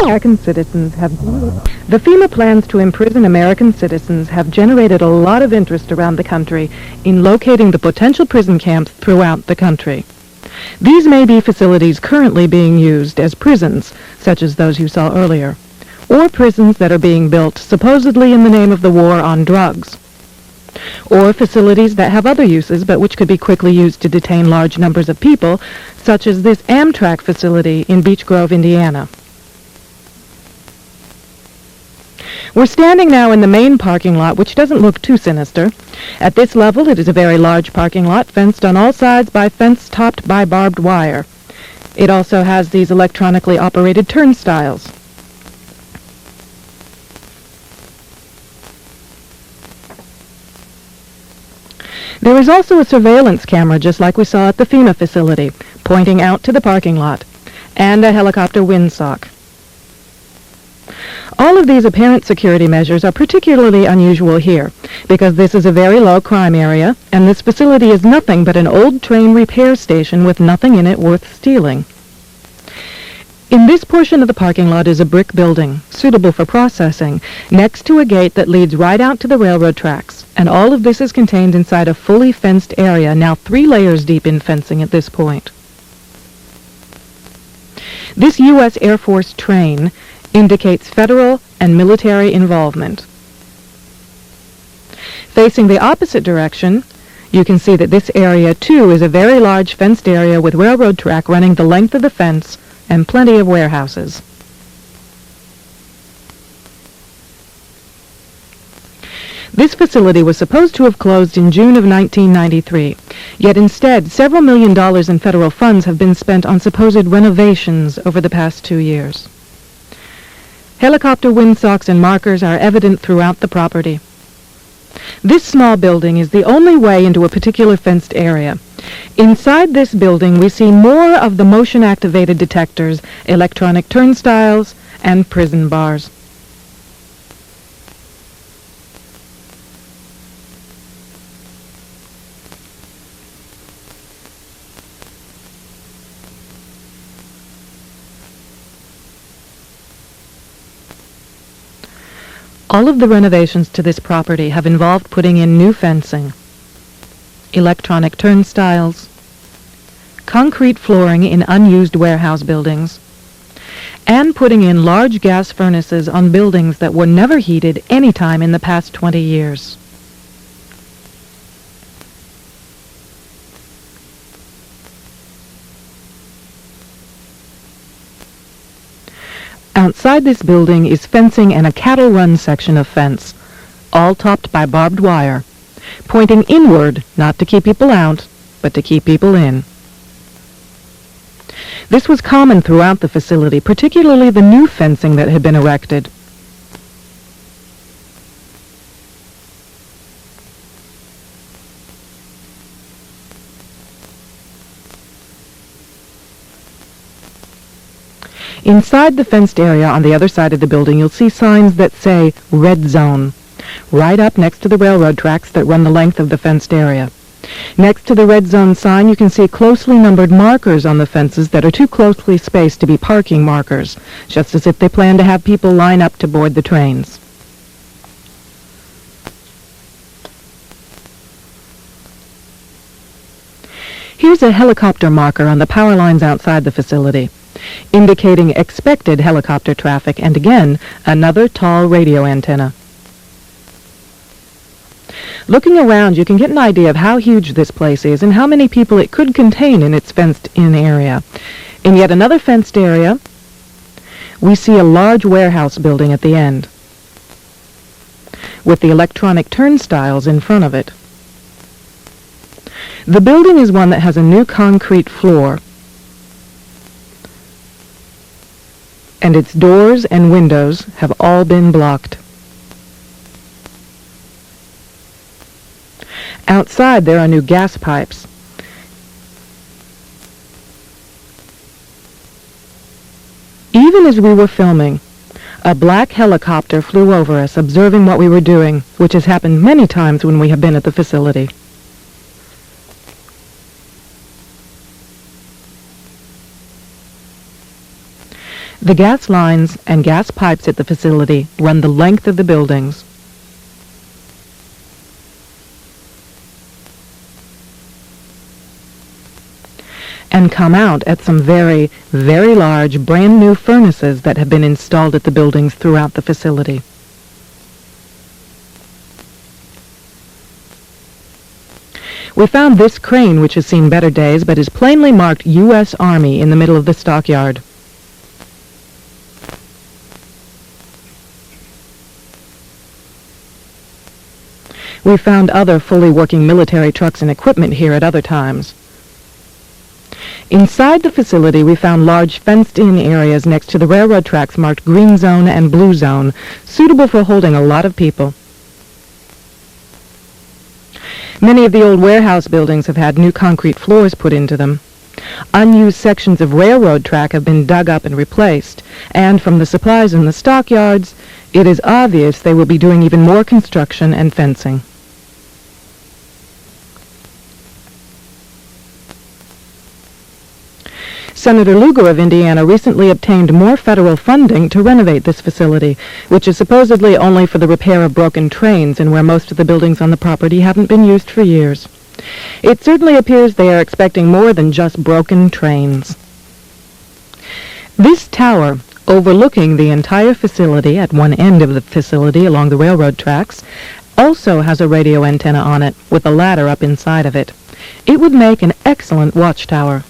American citizens have... The FEMA plans to imprison American citizens have generated a lot of interest around the country in locating the potential prison camps throughout the country. These may be facilities currently being used as prisons, such as those you saw earlier, or prisons that are being built supposedly in the name of the war on drugs, or facilities that have other uses but which could be quickly used to detain large numbers of people, such as this Amtrak facility in Beech Grove, Indiana. We're standing now in the main parking lot, which doesn't look too sinister. At this level, it is a very large parking lot, fenced on all sides by fence topped by barbed wire. It also has these electronically operated turnstiles. There is also a surveillance camera, just like we saw at the FEMA facility, pointing out to the parking lot, and a helicopter windsock. All of these apparent security measures are particularly unusual here, because this is a very low crime area, and this facility is nothing but an old train repair station with nothing in it worth stealing. In this portion of the parking lot is a brick building, suitable for processing, next to a gate that leads right out to the railroad tracks, and all of this is contained inside a fully fenced area, now 3 layers deep in fencing at this point. This U.S. Air Force train indicates federal and military involvement. Facing the opposite direction, you can see that this area, too, is a very large fenced area with railroad track running the length of the fence and plenty of warehouses. This facility was supposed to have closed in June of 1993, yet instead several $1 million in federal funds have been spent on supposed renovations over the past 2 years. Helicopter windsocks and markers are evident throughout the property. This small building is the only way into a particular fenced area. Inside this building, we see more of the motion-activated detectors, electronic turnstiles, and prison bars. All of the renovations to this property have involved putting in new fencing, electronic turnstiles, concrete flooring in unused warehouse buildings, and putting in large gas furnaces on buildings that were never heated any time in the past 20 years. Outside this building is fencing and a cattle run section of fence, all topped by barbed wire, pointing inward, not to keep people out, but to keep people in. This was common throughout the facility, particularly the new fencing that had been erected. Inside the fenced area on the other side of the building, you'll see signs that say Red Zone, right up next to the railroad tracks that run the length of the fenced area. Next to the Red Zone sign, you can see closely numbered markers on the fences that are too closely spaced to be parking markers, just as if they plan to have people line up to board the trains. Here's a helicopter marker on the power lines outside the facility, indicating expected helicopter traffic, and again, another tall radio antenna. Looking around, you can get an idea of how huge this place is and how many people it could contain in its fenced-in area. In yet another fenced area, we see a large warehouse building at the end, with the electronic turnstiles in front of it. The building is one that has a new concrete floor, and its doors and windows have all been blocked. Outside, there are new gas pipes. Even as we were filming, a black helicopter flew over us, observing what we were doing, which has happened many times when we have been at the facility. The gas lines and gas pipes at the facility run the length of the buildings. And come out at some very, very large, brand new furnaces that have been installed at the buildings throughout the facility. We found this crane, which has seen better days, but is plainly marked U.S. Army in the middle of the stockyard. We found other fully working military trucks and equipment here at other times. Inside the facility, we found large fenced-in areas next to the railroad tracks marked green zone and blue zone, suitable for holding a lot of people. Many of the old warehouse buildings have had new concrete floors put into them. Unused sections of railroad track have been dug up and replaced, and from the supplies in the stockyards, it is obvious they will be doing even more construction and fencing. Senator Lugar of Indiana recently obtained more federal funding to renovate this facility, which is supposedly only for the repair of broken trains and where most of the buildings on the property haven't been used for years. It certainly appears they are expecting more than just broken trains. This tower, overlooking the entire facility at one end of the facility along the railroad tracks, also has a radio antenna on it with a ladder up inside of it. It would make an excellent watchtower.